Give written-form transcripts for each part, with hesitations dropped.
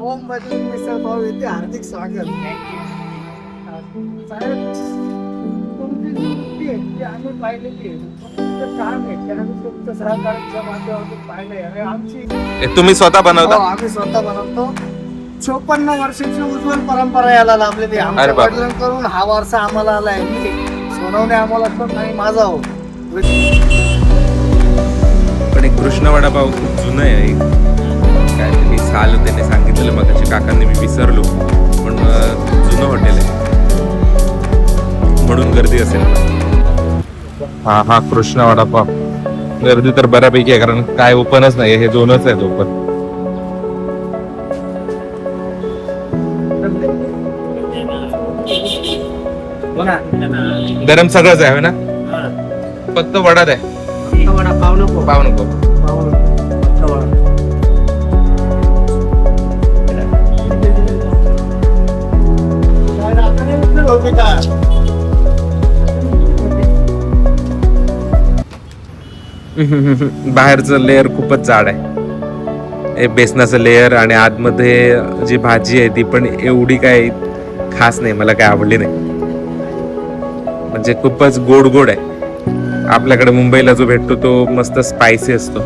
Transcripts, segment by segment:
ओममध्ये मिसळ पाव येते, हार्दिक स्वागत. साहेब, तुमची जी वृत्ती आहे ती आम्ही पाहिलेली आहे. तुमचं काम आहे ते आम्ही तुमचं सहकार्याच्या माध्यमातून पाहिलंय. आणि आमची तुम्ही स्वतः बनवता? आम्ही स्वतः बनवतो. 54 वर्षाची उज्ज्वल परंपरा याला लाभलेली आहे. आमच्या वडिलांकडून हा वारसा आम्हाला आलाय. सोनवणे आम्हाला पण आणि माझा हो. पण एक कृष्ण वडापाव खूप जुनं आहे. काहीतरी साल त्याने सांगितलेलं मगाशी काकांनी, मी विसरलो. पण जुनं हॉटेल आहे म्हणून गर्दी असेल. हा कृष्ण वडापाव. गर्दी तर बऱ्यापैकी आहे कारण काय ओपनच नाही, हे दोनच आहेत ओपन. गरम सगळंच आहे ना, फक्त वडाच आहे. पाव नको. पाव नको. बाहेरचं लेअर खूपच जाड आहे, बेसनाचं लेअर, आणि आतमध्ये जी भाजी आहे ती पण एवढी काही खास नाही, मला काय आवडली नाही. म्हणजे खूपच गोड गोड आहे. आपल्याकडे मुंबईला जो भेटतो तो मस्त स्पायसी असतो.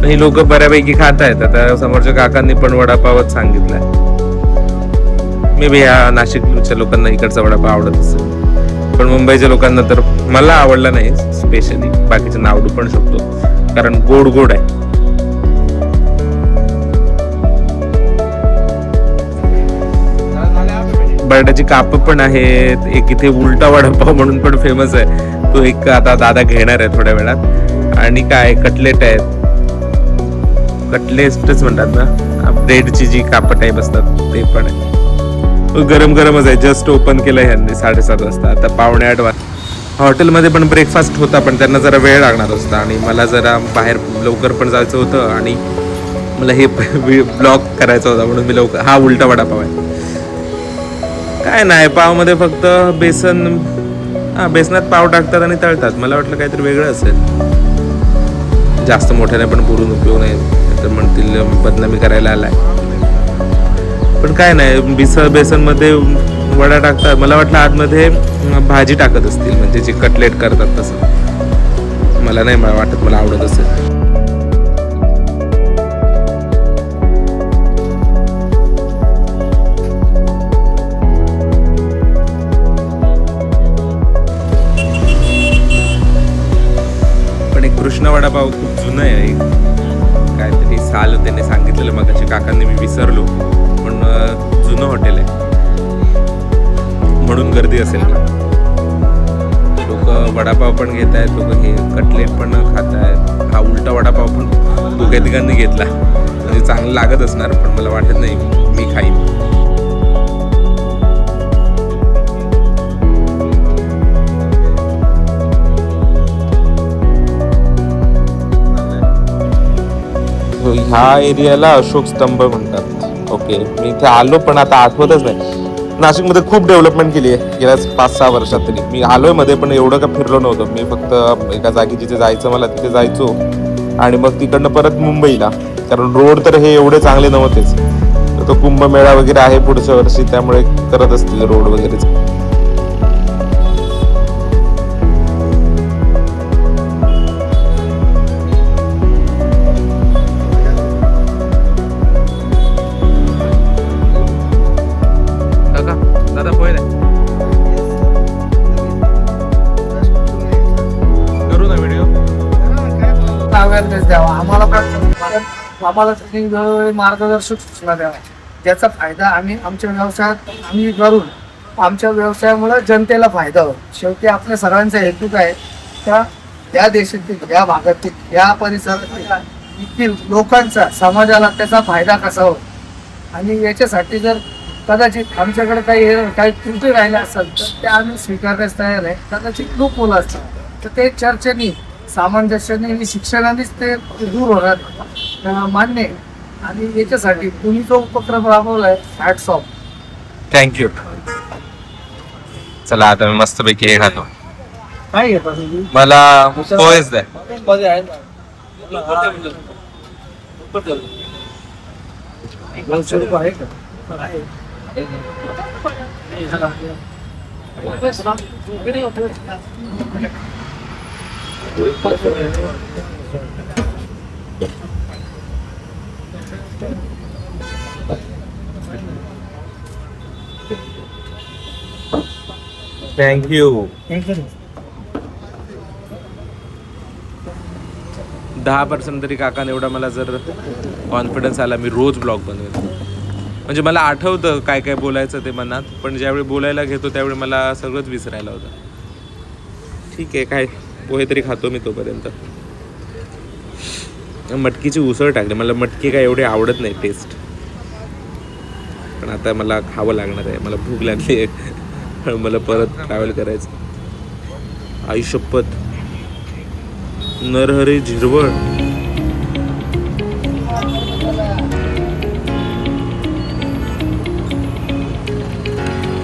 ही लोक बऱ्यापैकी खात आहेत. आता समोरच्या काकांनी पण वडापावच सांगितलाय. मे बी या नाशिकच्या लोकांना इकडचा वडापाव आवडत असेल, पण मुंबईच्या लोकांना तर मला आवडला नाही स्पेशली. बाकीच्यांना आवडू पण शकतो कारण गोड गोड आहे. बटाट्याची काप पण आहेत. एक इथे उलटा वडापाव म्हणून पण फेमस आहे, तो एक आता दादा घेणार आहे थोड्या वेळात. आणि काय कटलेट आहेत, कटलेटच म्हणतात ना, ब्रेडची जी काप टाईप असतात ते पण आहे. गरम गरमच आहे, जस्ट ओपन केलं ह्यांनी 7:30 वाजता. आता 7:45 वाजता. हॉटेलमध्ये पण ब्रेकफास्ट होता, पण त्यांना जरा वेळ लागणार होता आणि मला जरा बाहेर लवकर पण जायचं होतं आणि मला हे ब्लॉग करायचा होता म्हणून मी लवकर. हा उलटा वडापाव आहे. काय नाही, पावमध्ये फक्त बेसन, बेसनात पाव टाकतात आणि तळतात. मला वाटलं काहीतरी वेगळं असेल. जास्त मोठ्याने पण पुरून उपयोग नाही, तर म्हणतील बदनामी करायला आलाय. पण काय नाही, बेसन मध्ये वडा टाकतात. मला वाटलं आतमध्ये भाजी टाकत असतील, म्हणजे जे कटलेट करतात तसं. मला नाही वाटत मला आवडत असेल. पण एक कृष्ण वडापाव खूप जुनं आहे. काहीतरी साल त्याने सांगितलेलं मगाशी काकांनी, मी विसरलो. पण जुनं हॉटेल आहे म्हणून गर्दी असेल. लोक वडापाव पण घेत आहेत, लोक हे कटलेट पण खात आहेत. हा उलटा वडापाव पण दोघे तिघांनी घेतला, म्हणजे चांगलं लागत असणार, पण मला वाटत नाही मी खाईन. ह्या एरियाला अशोक स्तंभ म्हणतात. ओके, मी इथे आलो पण आता आठवतच नाही. नाशिकमध्ये खूप डेव्हलपमेंट केली आहे गेल्या 5-6 वर्षात तरी. मी आलोय मध्ये, पण एवढं का फिरलो नव्हतो. मी फक्त एका जागी जिथे जायचं मला तिथे जायचो आणि मग तिकडनं परत मुंबईला, कारण रोड तर हे एवढे चांगले नव्हतेच. तर तो कुंभमेळा वगैरे आहे पुढच्या वर्षी, त्यामुळे करत असतील रोड वगैरे. आम्हाला वेळोवेळी मार्गदर्शक सूचना द्यावा, ज्याचा फायदा आमच्या व्यवसायात आम्ही करून आमच्या व्यवसायामुळे जनतेला फायदा हो. शेवटी आपल्या सर्वांचा हेतू काय, या देशातील, या भागातील, या परिसरातील लोकांचा, समाजाला त्याचा फायदा कसा हो. आणि याच्यासाठी जर कदाचित आमच्याकडे काही त्रुटी राहिल्या असेल तर त्या आम्ही स्वीकारण्यास तयार आहे. कदाचित खूप मुलं असतात तर ते चर्चेने, सामंजस्याने आणि शिक्षणानेच ते दूर होणार, मान्य. आणि याच्यासाठी तुम्ही जो उपक्रम राबवलाय, हॅट्स ऑफ. थँक्यू. चला आता मी मस्तपैकी हे खातो. काय घेता तुम्ही? मला पोहेच द्या. दोनशे रुपये आहे का? थँक्यू. 10% तरी काकाने एवढा मला जर कॉन्फिडन्स आला, मी रोज ब्लॉग बनवेल. म्हणजे मला आठवतं काय काय बोलायचं ते मनात, पण ज्यावेळी बोलायला घेतो त्यावेळी मला सगळंच विसरायला होतं. ठीक आहे, काय पोहे तरी खातो मी तोपर्यंत. मटकीची उसळ टाकली. मला मटकी काय एवढी आवडत नाही टेस्ट, पण आता मला खावं लागणार आहे. मला भूक लागली आहे, मला परत ट्रॅव्हल करायचं. आई शपथ, नरहरी झिरवळ.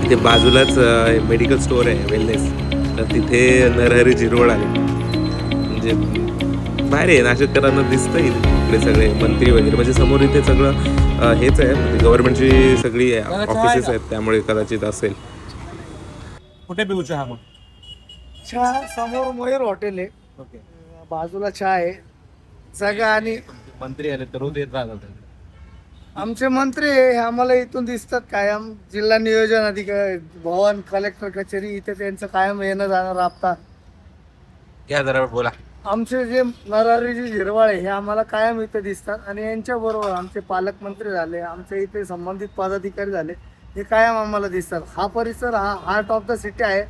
इथे बाजूलाच मेडिकल स्टोअर आहे वेलनेस, तर तिथे नरहरी झिरवळ आहे. म्हणजे बाहेर आहे, नाशिककरांना दिसतं इकडे सगळे मंत्री वगैरे. म्हणजे समोर इथे सगळं हेच आहे, म्हणजे गव्हर्नमेंटची सगळी ऑफिसेस आहेत, त्यामुळे कदाचित असेल. कुठे पिऊ चहा मग? चहा समोर मयूर हॉटेल आहे, ओके. बाजूला चहा आहे सगळं. आणि मंत्री आले तर रोज येत राहतात. आमचे मंत्री हे आम्हाला इथून दिसतात कायम. जिल्हा नियोजन अधिकारी भवन, कलेक्टर कचेरी, इथे त्यांचं कायम येणं जाणं राबतात. या जरा बोला. आमचे जे नरहरीजी झिरवाळे हे आम्हाला कायम इथे दिसतात, आणि यांच्या बरोबर आमचे पालकमंत्री झाले, आमच्या इथे संबंधित पदाधिकारी झाले, हे कायम आम्हाला दिसतात. हा परिसर हा हार्ट ऑफ द सिटी आहे.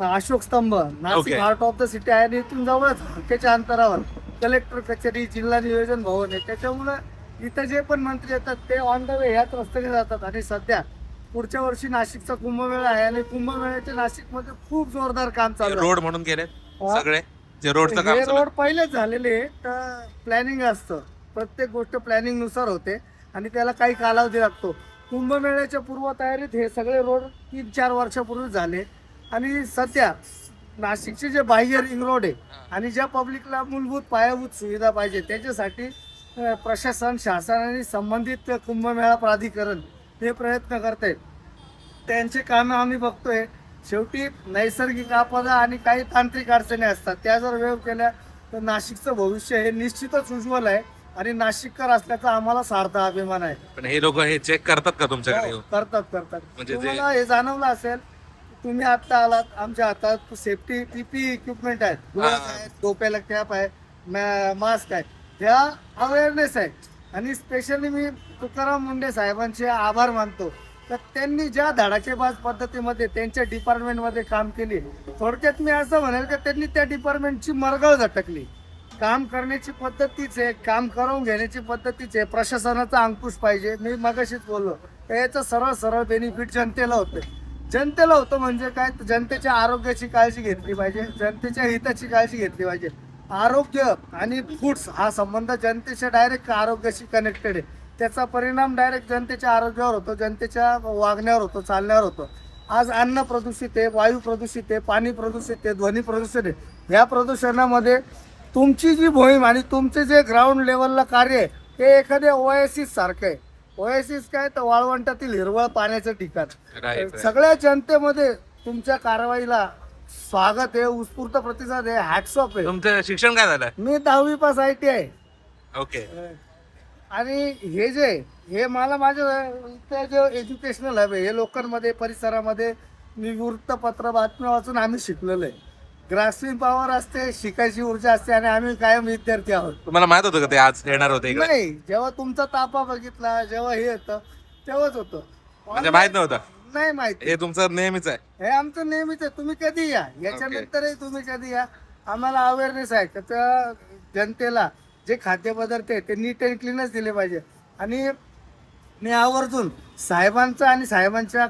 अशोक स्तंभ Nashik Okay. Heart of the city आहे, आणि इथून जवळच हलक्याच्या अंतरावर कलेक्टर कचेरी, जिल्हा नियोजन भवन आहे. त्याच्यामुळे इथं जे पण मंत्री येतात ते ऑन द वे ह्याच रस्त्याने जातात. आणि सध्या पुढच्या वर्षी नाशिकचा कुंभमेळा आहे, आणि कुंभमेळ्याच्या नाशिकमध्ये खूप जोरदार काम चालू आहे. रोड म्हणून केले हा. सगळे जे रोडचं काम हे चालू रोड पहिलेच झालेले आहे, तर प्लॅनिंग असतं. प्रत्येक गोष्ट प्लॅनिंग नुसार होते, आणि त्याला काही कालावधी लागतो. कुंभमेळ्याच्या पूर्वतयारीत हे सगळे रोड 3-4 वर्षापूर्वी झाले. आणि सध्या नाशिकचे जे बाह्य रिंग रोड आहे, आणि ज्या पब्लिकला मूलभूत पायाभूत सुविधा पाहिजे त्याच्यासाठी प्रशासन, शासन आणि संबंधित कुंभमेळा प्राधिकरण हे प्रयत्न करत आहेत. त्यांचे कामं आम्ही बघतोय. शेवटी नैसर्गिक आपदा आणि काही तांत्रिक अडचणी असतात, त्या जर वेळ केल्या तर नाशिकचं भविष्य हे निश्चितच उज्ज्वल आहे, आणि नाशिककर असल्याचा आम्हाला सार्थ अभिमान आहे. पण हे लोक हे चेक करतात का तुमच्याकडे येऊन? करतात. म्हणजे तुम्हाला हे जाणवलं असेल, तुम्ही आता आलात, आमच्या हातात सेफ्टी पीपी इक्विपमेंट आहेत, ग्लोव्ह आहेत, डोक्याला कॅप आहे, मास्क आहे, ह्या अवेअरनेस आहे. आणि स्पेशली मी तुकाराम मुंडे साहेबांचे आभार मानतो, तर त्यांनी ज्या धडाकेबाज पद्धतीमध्ये त्यांच्या डिपार्टमेंटमध्ये काम केले. थोडक्यात मी असं म्हणेल की त्यांनी त्या डिपार्टमेंटची मरगळ झटकली. काम करण्याची पद्धतीच आहे, काम करून घेण्याची पद्धतीच आहे. प्रशासनाचा अंकुश पाहिजे. मी मगाशीच बोललो, याचं सरळ सरळ बेनिफिट जनतेला होतं. जनतेला होतं म्हणजे काय, तर जनतेच्या आरोग्याची काळजी घेतली पाहिजे, जनतेच्या हिताची काळजी घेतली पाहिजे. आरोग्य आणि फूड्स हा संबंध जनतेच्या डायरेक्ट आरोग्याशी कनेक्टेड आहे. त्याचा परिणाम डायरेक्ट जनतेच्या आरोग्यावर होतो, जनतेच्या वागण्यावर होतो, चालण्यावर होतो. आज अन्न प्रदूषित आहे, वायू प्रदूषित आहे, पाणी प्रदूषित आहे, ध्वनी प्रदूषित आहे. ह्या प्रदूषणामध्ये तुमची जी मोहीम आणि तुमचे जे ग्राउंड लेवलला कार्य आहे ते एखाद्या ओएसिस सारखं आहे. ओएसिस काय, तर वाळवंटातील हिरवळ पाण्याचं ठिकाण. Right. सगळ्या जनतेमध्ये तुमच्या कारवाईला स्वागत आहे, उत्स्फूर्त प्रतिसाद आहे, हॅट्स ऑफ आहे. तुमचं शिक्षण काय झालं? मी 10वी पास IT आहे. ओके. आणि हे जे हे मला माझं जे एज्युकेशनल हब आहे, हे लोकांमध्ये परिसरामध्ये मी वृत्तपत्र बातम्या वाचून आम्ही शिकलेलो आहे. ग्रास्पिंग पॉवर असते, शिकायची ऊर्जा असते, आणि आम्ही कायम विद्यार्थी आहोत. तुम्हाला माहित होतं का ते आज येणार होते इकडे? नाही, जेव्हा तुमचा तापा बघितला, जेव्हा हे येतं तेव्हाच होतं. म्हणजे माहित नव्हतं? नाही माहिती. हे तुमचं नेहमीच आहे. हे आमचं नेहमीच आहे. तुम्ही कधी या, याच्यानंतरही तुम्ही कधी या, आम्हाला अवेअरनेस आहे. त्या जनतेला जे खाद्यपदार्थ आहे ते नीट अँड क्लीनच दिले पाहिजे. आणि मी आवर्जून साहेबांचा आणि साहेबांच्या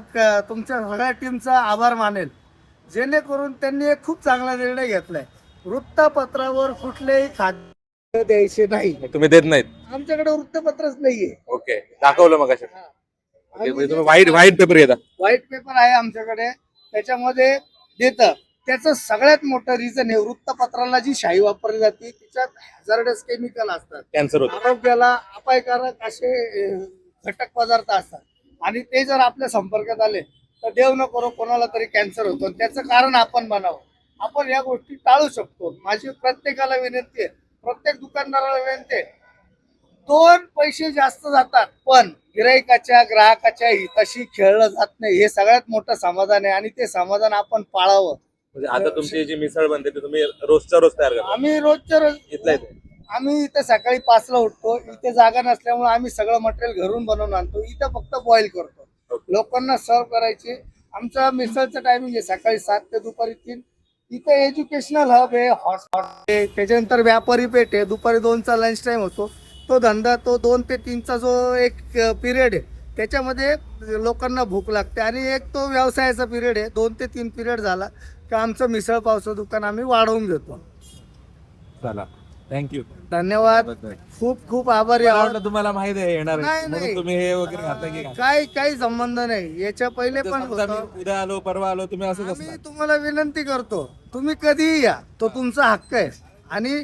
तुमच्या सगळ्या टीमचा आभार मानेल, जेणेकरून त्यांनी एक खूप चांगला निर्णय घेतलाय. वृत्तपत्रावर कुठलेही खाद्य द्यायचे नाही. तुम्ही देत नाहीत? आमच्याकडे वृत्तपत्रच नाहीये. ओके, दाखवलं मग अशा. तुम्ही व्हाईट पेपर घेता? व्हाईट पेपर आहे आमच्याकडे, त्याच्यामध्ये देतं त्याचं सगळ्यात मोठं रिझन आहे वृत्तपत्राला जी शाई वापरली जाते तिच्यात हॅझार्डस केमिकल असतात, कॅन्सर होतं. आरोग्याला अपायकारक असे घटक पदार्थ असतात आणि ते जर आपल्या संपर्कात आले तर देव न करो कोणाला तरी कॅन्सर होतो. त्याचं कारण आपण बनावं. आपण या गोष्टी टाळू शकतो. माझी प्रत्येकाला विनंती आहे, प्रत्येक दुकानदाराला विनंती आहे, 2 पैसे जास्त जातात पण गिराईकाच्या ग्राहकाच्या हिताशी खेळलं जात नाही. हे सगळ्यात मोठं समाधान आहे आणि ते समाधान आपण पाळावं. म्हणजे आता तुमची जी मिसळ बनते ती तुम्ही रोजच्या रोज तयार करता? आम्ही रोजच्या रोज इथल्या इथे? आम्ही इथे सकाळी 5 ला उठतो. इथे जागा नसल्यामुळे आम्ही सगळं मटेरियल घरून बनवून आणतो. इथं फक्त बॉईल करतो, लोकांना सर्व करायचे. आमचा मिसळचं टायमिंग आहे सकाळी 7 ते दुपारी 3. इथे एज्युकेशनल हब आहे, हॉस्पिटल आहे, त्याच्यानंतर व्यापारी पेठ आहे. दुपारी 2चा लंच टाइम होतो. तो धंदा तो 2 ते 3चा जो एक पिरियड आहे त्याच्यामध्ये लोकांना भूक लागते आणि एक तो व्यवसायाचा पिरियड आहे. 2 ते 3 पिरियड झाला की आमचं मिसळ पावचं दुकान आम्ही वाढवून घेतो. चला, थँक्यू. धन्यवाद. खूप खूप आभारी आहोत. आवडलं तुम्हाला माहिती आहे येणार आहे नाही, म्हणून नाही. तुम्ही हे वगैरे खाता की काय? काही संबंध नाही. याच्या पहिले पण समजा होतं. मी उद्या आलो परवा आलो तुम्ही असंच आम्ही असणार? तुम्हाला विनंती करतो, तुम्ही कधीही या, तो तुमचा हक्क आहे. आणि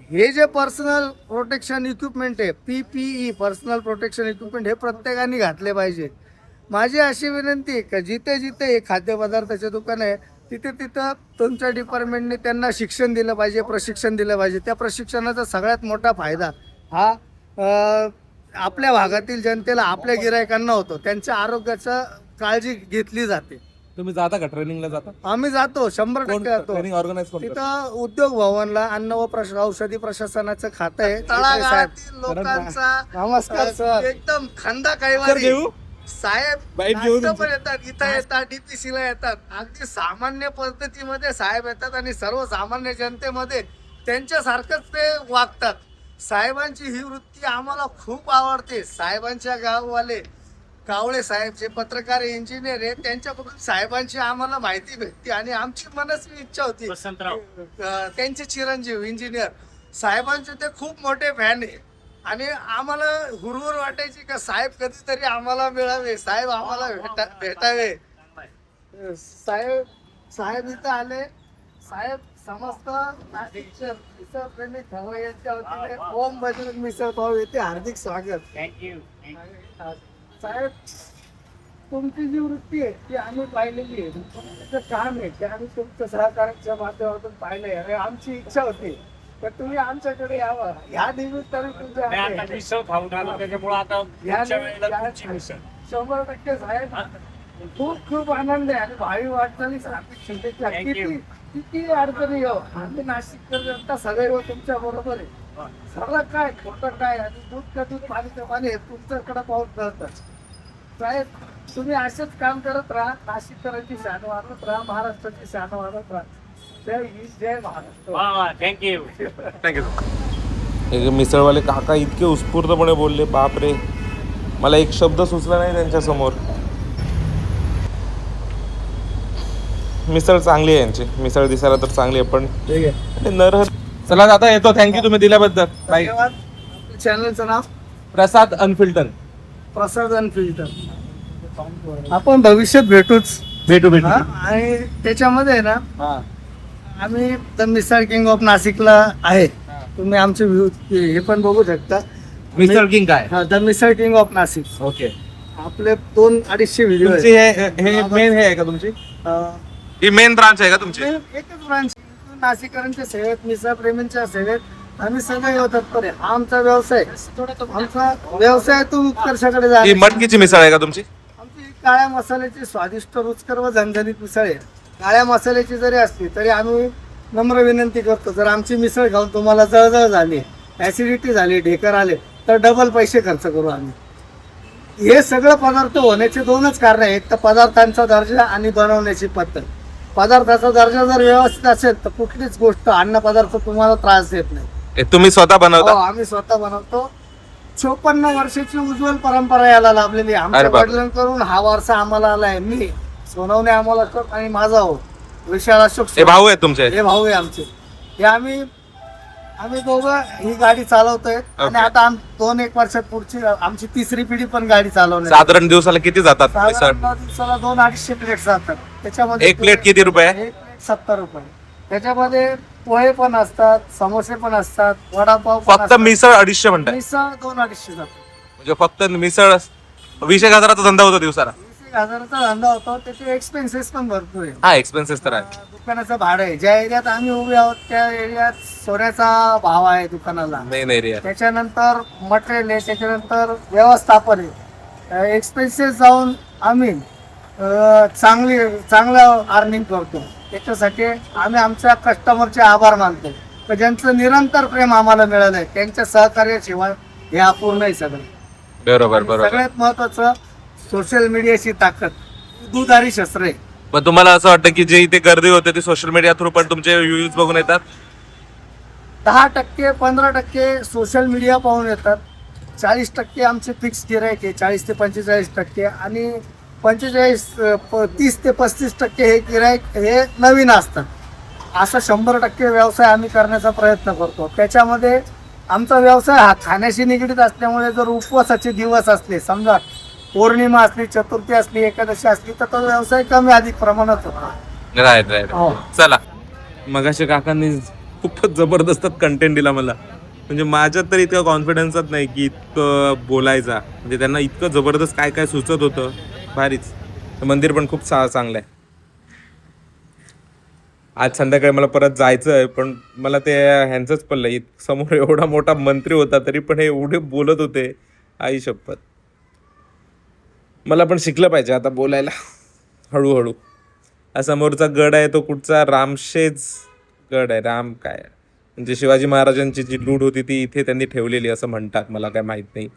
हे जे पर्सनल प्रोटेक्शन इक्विपमेंट आहे, PPE पर्सनल प्रोटेक्शन इक्विपमेंट, हे प्रत्येकाने घातले पाहिजे. माझी अशी विनंती आहे का जिथे जिथे हे खाद्यपदार्थाचे दुकान आहे तिथे तिथं तुमच्या डिपार्टमेंटने त्यांना शिक्षण दिलं पाहिजे, प्रशिक्षण दिलं पाहिजे. त्या प्रशिक्षणाचा सगळ्यात मोठा फायदा हा आपल्या भागातील जनतेला, आपल्या गिरायकांना होतो. त्यांच्या आरोग्याचं काळजी घेतली जाते. तुम्ही जाता का ट्रेनिंगला जाता? आम्ही जातो, 100% जातो. ट्रेनिंग ऑर्गनाईज कोण करतं? तिथं उद्योग भवनला अन्न व औषधी प्रशासनाचं खातं आहे. तळागाळातील लोकांचा नमस्कार सर. एकदम खंदा सर कैवारी घेऊ साहेब बाईट घेऊ नाश्ता पण येतात, इथं येतात, DPC ला येतात. अगदी सामान्य पद्धतीमध्ये साहेब येतात आणि सर्वसामान्य जनतेमध्ये त्यांच्यासारखंच ते वागतात. साहेबांची ही वृत्ती आम्हाला खूप आवडते. साहेबांच्या गाववाले कावळे साहेब जे पत्रकार इंजिनियर आहे त्यांच्याकडून साहेबांची आम्हाला माहिती भेटते आणि आमची मनस्वी इच्छा होती त्यांचे चिरंजीव इंजिनियर साहेबांचे ते खूप मोठे फॅन आहे आणि आम्हाला हुरहुर वाटायची का साहेब कधीतरी आम्हाला मिळावे, साहेब आम्हाला भेटावे. साहेब इथं आले. साहेब समस्त नाशिकचे मिसळप्रेमी खवय्यांच्या वतीने ओम बजरंग मिसळ पाव येथे हार्दिक स्वागत. थँक्यू. साहेब तुमची जी वृत्ती आहे ती आम्ही पाहिलेली आहे. तुमचं काम आहे ते आम्ही तुमच्या सहकार्याच्या माध्यमातून पाहिलंय आणि आमची इच्छा होती तर तुम्ही आमच्याकडे यावं. ह्या निमित्ताने तुमच्या आता मिसळ खाऊन आलो त्याच्यामुळे आता पुढच्या वेळेला तुमची मिसळ. 100% साहेब खूप खूप आनंद आहे आणि भावी वाटचालीस हार्दिक शुभेच्छा. Thank you. किती अडचणी येऊ आम्ही नाशिककर जनता सदैव तुमच्या बरोबर आहे. सगळं काय खोटं काय आणि दूध का दूध पाणी पाणी हे तुमच्याकडे पाहून कळतं. साहेब तुम्ही असंच काम करत राहा. नाशिककरांची शान वाढवत राहा, महाराष्ट्राची शान वाढवत राहा. जय हिंद, जय महाराष्ट्र. वा वा, थँक्यू. थँक्यू. मिसळवाले काका इतके उत्स्फूर्तपणे बोलले, बापरे, मला एक शब्द सुचला नाही त्यांच्या समोर. मिसळ चांगली आहे यांची, मिसळ दिसायला तर चांगली आहे पण ठीक आहे. नरहर. चला आता येतो. थँक्यू तुम्ही दिल्याबद्दल. बाय. धन्यवाद. चॅनलचं नाव प्रसाद अनफिल्टर. प्रसाधन फिल्टर. आपण भविष्यात भेटूच. भेटू भेटू. हा? आणि त्याच्यामध्ये आहे ना हा. आम्ही द मिसळ किंग ऑफ नाशिकला आहे. तुम्ही आमचे व्ह्यू हे पण बघू शकता. मिसळ किंग काय? The misal king of Nashik. Okay. आपले 200-250 व्हिडिओ तुमची हे मेन हे आहे का तुमची? ही मेन ब्रांच आहे का तुमची? एकच ब्रांच नाशिककरांच्या सेवेत, मिसळ प्रेमींच्या सेवेत आम्ही सदैव तत्पर आहे. हा आमचा व्यवसाय. आमचा व्यवसायातून उत्कर्षाकडे ही जाणे. मटकीची मिसळ आहे का तुमची? आमची काळ्या मसाल्याची स्वादिष्ट, रुचकर व झणझणीत मिसळ आहे. काळ्या मसाल्याची जरी असली तरी आम्ही नम्र विनंती करतो, जर आमची मिसळ खाऊन तुम्हाला जळजळ झाली, ऍसिडिटी झाली, ढेकर आले तर डबल पैसे खर्च करू आम्ही. हे सगळं पदार्थ होण्याचे 2च कारण आहेत. एक तर पदार्थांचा दर्जा आणि बनवण्याची पद्धत. पदार्थाचा दर्जा जर व्यवस्थित असेल तर कुठलीच गोष्ट अन्न पदार्थ तुम्हाला त्रास देत नाही. तुम्ही स्वतः बनवता? हो, आम्ही स्वतः बनवतो. 54 वर्षाची उज्ज्वल परंपरा याला लाभलेली आहे. आमच्या अरे बापरे. वडिलांकडून हा वारसा आम्हाला आलाय. मी सोनवणे आम्हाला अशोक आणि माझा हो विशाल अशोक हे भाऊ आहेत तुमचे? हे भाऊ आहे आमचे. हे आम्ही दोघं ही गाडी चालवतोय आणि Okay. आता 2-1 वर्षात पुढची आमची 3री पिढी पण गाडी चालवणार. साधारण दिवसाला किती जातात मिसळ? साधारण दिवसाला 200-250 प्लेट जातात. त्याच्यामध्ये एक प्लेट किती रुपये? एक प्लेट 70 रुपये. त्याच्यामध्ये पोहे पण असतात, समोसे पण असतात, वडापाव पण फक्त असतात. मिसळ 250 म्हणताय मिसळ 200-250 जातो. म्हणजे फक्त मिसळ 20,000चा धंदा होतो दिवसाला. 20,000चा धंदा होतो. त्याचे एक्सपेन्सेस पण भरपूर आहे. हा एक्सपेन्सेस तर आहे. दुकानाचं भाडं आहे. ज्या एरियात आम्ही उभे आहोत त्या एरियात सोन्याचा भाव आहे दुकानाला. Main area. त्याच्यानंतर मटेरियल आहे, त्याच्यानंतर व्यवस्थापन आहे. एक्सपेन्सेस जाऊन आम्ही चांगलं अर्निंग करतो. त्याच्यासाठी आम्ही आमच्या कस्टमरचे आभार मानतो. तर ज्यांचं निरंतर प्रेम आम्हाला मिळालं आहे त्यांच्या सहकार्याशिवाय हे अपूर्ण आहे सगळं. बरोबर बरोबर. सगळ्यात महत्वाचं सोशल मीडियाची ताकद दुधारी शस्त्र आहे. पण तुम्हाला असं वाटतं की जे इथे गर्दी होते ती सोशल मीडिया थ्रू पण तुमचे व्ह्यूज बघून येतात? 10% 15% सोशल मीडिया पाहून येतात. 40% आमचे फिक्स गिरायक आहे. 40 ते 45% आणि 30 ते 35% हे गिरायक हे नवीन असतात. असा 100% व्यवसाय आम्ही करण्याचा प्रयत्न करतो. त्याच्यामध्ये आमचा व्यवसाय हा खाण्याशी निगडीत असल्यामुळे जर उपवासाचे दिवस असले, समजा पौर्णिमा असली, चतुर्थी असली, एकादशी असली, तर तो व्यवसाय कमी अधिक प्रमाणात होतो. Right right. हो. चला, मगाशी काकांनी खूपच जबरदस्त कंटेंट दिला मला. म्हणजे माझ्यात तर इतका कॉन्फिडन्सच नाही की इतकं बोलायचा. म्हणजे त्यांना इतकं जबरदस्त काय काय सुचत होतं, भारीच. मंदिर पण खूप चांगलं आहे. आज संध्याकाळी मला परत जायचं आहे, पण मला ते ह्यांचंच पडलं. समोर एवढा मोठा मंत्री होता तरी पण हे एवढे बोलत होते, आई शपथ. मला पण शिकलं पाहिजे आता बोलायला हळूहळू. हा समोरचा गड आहे तो कुठचा, रामशेज गड आहे. राम काय म्हणजे शिवाजी महाराजांची जी लूट होती ती इथे त्यांनी ठेवलेली असं म्हणतात, मला काय माहीत नाही.